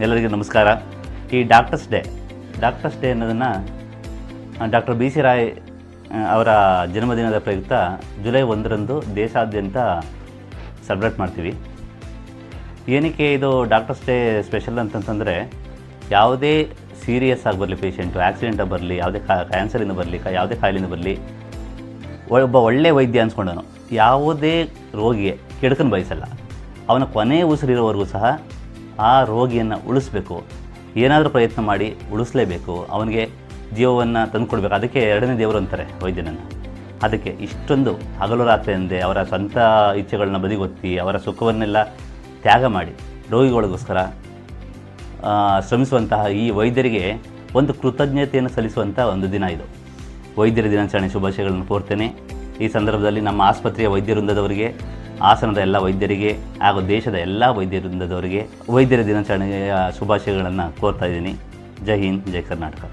ಎಲ್ಲರಿಗೂ ನಮಸ್ಕಾರ. ಈ ಡಾಕ್ಟರ್ಸ್ ಡೇ ಅನ್ನೋದನ್ನು ಡಾಕ್ಟರ್ ಬಿ ಸಿ ರಾಯ್ ಅವರ ಜನ್ಮದಿನದ ಪ್ರಯುಕ್ತ ಜುಲೈ 1ರಂದು ದೇಶಾದ್ಯಂತ ಸೆಲೆಬ್ರೇಟ್ ಮಾಡ್ತೀವಿ. ಏನಕ್ಕೆ ಇದು ಡಾಕ್ಟರ್ಸ್ ಡೇ ಸ್ಪೆಷಲ್ ಅಂತಂತಂದರೆ, ಯಾವುದೇ ಸೀರಿಯಸ್ ಆಗಿ ಬರಲಿ, ಪೇಷಂಟು ಆಕ್ಸಿಡೆಂಟಾಗಿ ಬರಲಿ, ಯಾವುದೇ ಕ್ಯಾನ್ಸರಿಂದ ಬರಲಿ, ಯಾವುದೇ ಕಾಯಿಲೆಯಿಂದ ಬರಲಿ, ಒಬ್ಬ ಒಳ್ಳೆಯ ವೈದ್ಯ ಅನ್ಸ್ಕೊಂಡವನು ಯಾವುದೇ ರೋಗಿಗೆ ಕೆಡುಕನ್ನು ಬಯಸಲ್ಲ. ಅವನ ಕೊನೆ ಉಸಿರಿರೋವರೆಗೂ ಸಹ ಆ ರೋಗಿಯನ್ನು ಉಳಿಸ್ಬೇಕು, ಏನಾದರೂ ಪ್ರಯತ್ನ ಮಾಡಿ ಉಳಿಸ್ಲೇಬೇಕು, ಅವನಿಗೆ ಜೀವವನ್ನು ತಂದುಕೊಡ್ಬೇಕು. ಅದಕ್ಕೆ ಎರಡನೇ ದೇವರು ಅಂತಾರೆ ವೈದ್ಯನನ್ನು. ಅದಕ್ಕೆ ಇಷ್ಟೊಂದು ಹಗಲು ರಾತ್ರಿ ಎಂದೇ ಅವರ ಸ್ವಂತ ಇಚ್ಛೆಗಳನ್ನ ಬದಿಗೊತ್ತಿ ಅವರ ಸುಖವನ್ನೆಲ್ಲ ತ್ಯಾಗ ಮಾಡಿ ರೋಗಿಗಳಿಗೋಸ್ಕರ ಶ್ರಮಿಸುವಂತಹ ಈ ವೈದ್ಯರಿಗೆ ಒಂದು ಕೃತಜ್ಞತೆಯನ್ನು ಸಲ್ಲಿಸುವಂಥ ಒಂದು ದಿನ ಇದು. ವೈದ್ಯರ ದಿನಾಚರಣೆ ಶುಭಾಶಯಗಳನ್ನು ಕೋರ್ತೇನೆ. ಈ ಸಂದರ್ಭದಲ್ಲಿ ನಮ್ಮ ಆಸ್ಪತ್ರೆಯ ವೈದ್ಯ ವೃಂದದವರಿಗೆ, ಹಾಸನದ ಎಲ್ಲ ವೈದ್ಯರಿಗೆ ಹಾಗೂ ದೇಶದ ಎಲ್ಲ ವೈದ್ಯ ವೃಂದದವರಿಗೆ ವೈದ್ಯರ ದಿನಾಚರಣೆಯ ಶುಭಾಶಯಗಳನ್ನು ಕೋರ್ತಾ ಇದ್ದೀನಿ. ಜೈ ಹಿಂದ್, ಜೈ ಕರ್ನಾಟಕ.